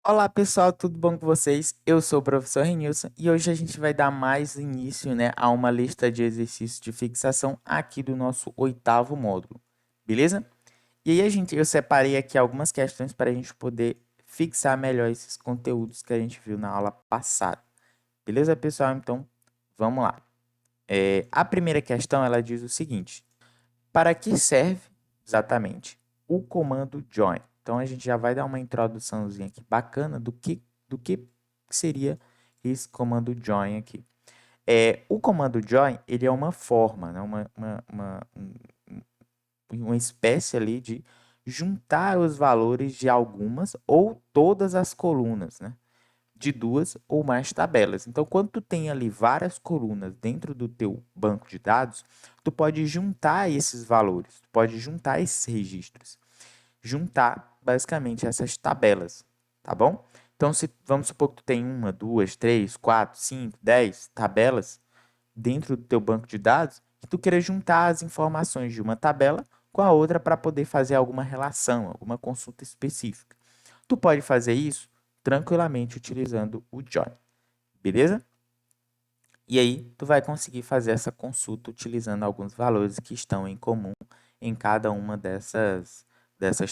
Olá pessoal, tudo bom com vocês? Eu sou o professor Renilson e hoje a gente vai dar mais início, a uma lista de exercícios de fixação aqui do nosso oitavo módulo, beleza? E aí eu separei aqui algumas questões para a gente poder fixar melhor esses conteúdos que a gente viu na aula passada, beleza pessoal? Então, vamos lá. A primeira questão, ela diz o seguinte: para que serve exatamente o comando join? Então a gente já vai dar uma introduçãozinha aqui bacana do que seria esse comando join aqui. O comando join, ele é uma forma, né? Uma espécie ali de juntar os valores de algumas ou todas as colunas, né? De duas ou mais tabelas. Então, quando tu tem ali várias colunas dentro do teu banco de dados, tu pode juntar esses valores, tu pode juntar esses registros, juntar basicamente essas tabelas, tá bom? Então, se vamos supor que tu tem uma, duas, três, quatro, cinco, 10 tabelas dentro do teu banco de dados, que tu queira juntar as informações de uma tabela com a outra para poder fazer alguma relação, alguma consulta específica. Tu pode fazer isso tranquilamente utilizando o join, beleza? E aí, tu vai conseguir fazer essa consulta utilizando alguns valores que estão em comum em cada uma dessas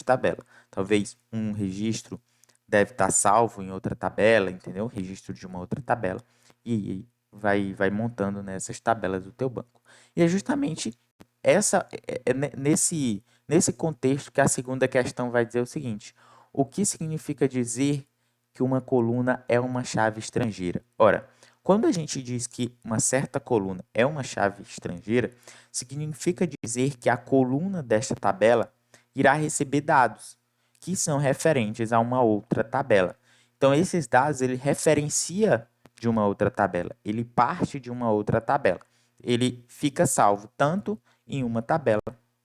tabelas. Talvez um registro deve estar salvo em outra tabela, entendeu? Registro de uma outra tabela. E aí vai montando nessas tabelas do teu banco. E é justamente nesse contexto que a segunda questão vai dizer o seguinte: o que significa dizer que uma coluna é uma chave estrangeira? Ora, quando a gente diz que uma certa coluna é uma chave estrangeira, significa dizer que a coluna desta tabela irá receber dados que são referentes a uma outra tabela. Então, esses dados ele referencia de uma outra tabela, ele parte de uma outra tabela. Ele fica salvo tanto em uma tabela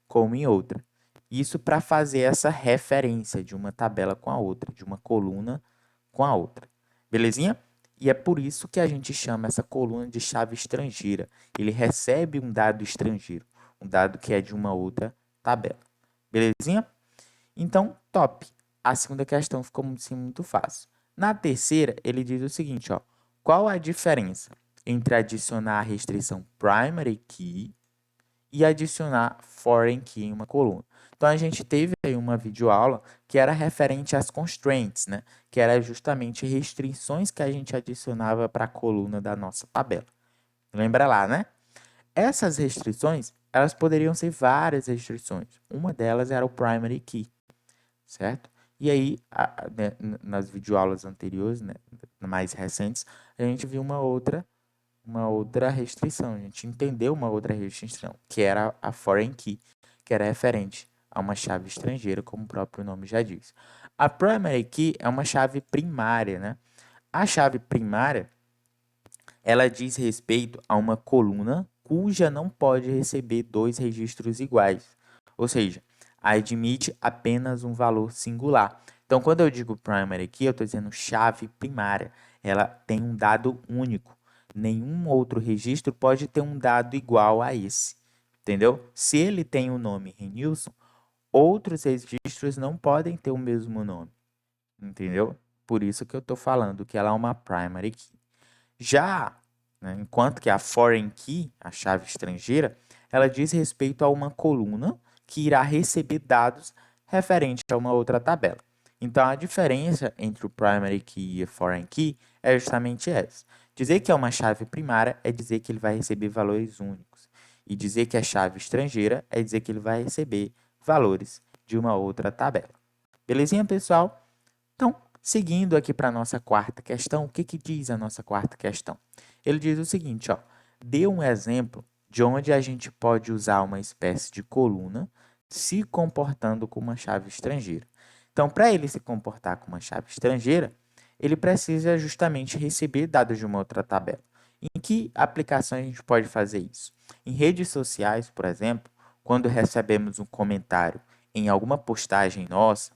como em outra. Isso para fazer essa referência de uma tabela com a outra, de uma coluna com a outra. Belezinha? E é por isso que a gente chama essa coluna de chave estrangeira. Ele recebe um dado estrangeiro, um dado que é de uma outra tabela. Belezinha? Então, top. A segunda questão ficou muito fácil. Na terceira, ele diz o seguinte, ó: qual a diferença entre adicionar a restrição primary key e adicionar foreign key em uma coluna? Então, a gente teve aí uma videoaula que era referente às constraints, né? Que era justamente restrições que a gente adicionava para a coluna da nossa tabela. Lembra lá, né? Essas restrições, elas poderiam ser várias restrições. Uma delas era o primary key, certo? E aí, nas videoaulas anteriores, né, mais recentes, a gente viu uma outra restrição. A gente entendeu uma outra restrição, que era a foreign key, que era referente a uma chave estrangeira, como o próprio nome já diz. A primary key é uma chave primária, né? A chave primária, ela diz respeito a uma coluna cuja não pode receber dois registros iguais. Ou seja, admite apenas um valor singular. Então, quando eu digo primary key, eu estou dizendo chave primária. Ela tem um dado único. Nenhum outro registro pode ter um dado igual a esse. Entendeu? Se ele tem o nome Renilson, outros registros não podem ter o mesmo nome. Entendeu? Por isso que eu estou falando que ela é uma primary key. Já, né, enquanto que a foreign key, a chave estrangeira, ela diz respeito a uma coluna que irá receber dados referentes a uma outra tabela. Então, a diferença entre o primary key e a foreign key é justamente essa. Dizer que é uma chave primária é dizer que ele vai receber valores únicos. E dizer que é chave estrangeira é dizer que ele vai receber valores de uma outra tabela. Belezinha, pessoal? Então, seguindo aqui para a nossa quarta questão, o que, que diz a nossa quarta questão? Ele diz o seguinte, ó: dê um exemplo de onde a gente pode usar uma espécie de coluna se comportando como uma chave estrangeira. Então, para ele se comportar como uma chave estrangeira, ele precisa justamente receber dados de uma outra tabela. Em que aplicações a gente pode fazer isso? Em redes sociais, por exemplo, quando recebemos um comentário em alguma postagem nossa,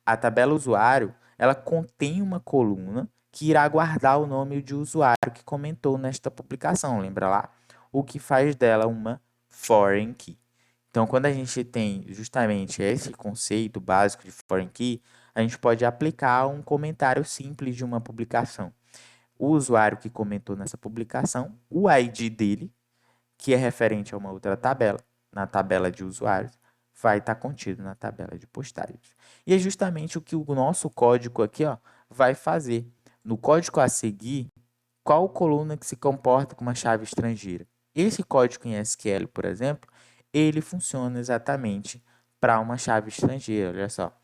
a tabela usuário, ela contém uma coluna que irá guardar o nome de usuário que comentou nesta publicação, lembra lá? O que faz dela uma foreign key. Então, quando a gente tem justamente esse conceito básico de foreign key, a gente pode aplicar um comentário simples de uma publicação. O usuário que comentou nessa publicação, o ID dele, que é referente a uma outra tabela, na tabela de usuários, vai estar contido na tabela de postagens. E é justamente o que o nosso código aqui, ó, vai fazer. No código a seguir, qual coluna que se comporta com uma chave estrangeira? Esse código em SQL, por exemplo, ele funciona exatamente para uma chave estrangeira. Olha só,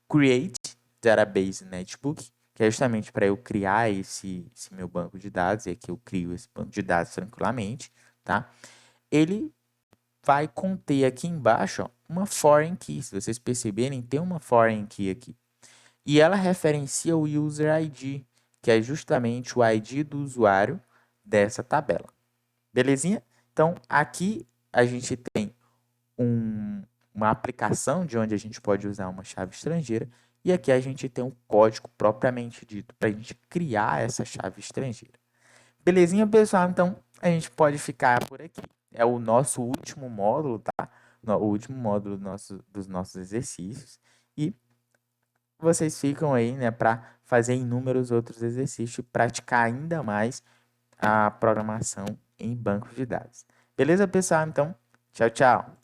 create database netbook, que é justamente para eu criar esse meu banco de dados, e aqui eu crio esse banco de dados tranquilamente, tá? Ele vai conter aqui embaixo, ó, uma foreign key. Se vocês perceberem, tem uma foreign key aqui. E ela referencia o user ID, que é justamente o ID do usuário dessa tabela. Belezinha? Então, aqui a gente tem uma aplicação de onde a gente pode usar uma chave estrangeira, e aqui a gente tem um código propriamente dito para a gente criar essa chave estrangeira. Belezinha, pessoal? Então, a gente pode ficar por aqui. É o nosso último módulo, tá? O último módulo dos nossos exercícios. E vocês ficam aí, né, para fazer inúmeros outros exercícios e praticar ainda mais a programação em bancos de dados. Beleza, pessoal? Então, tchau, tchau.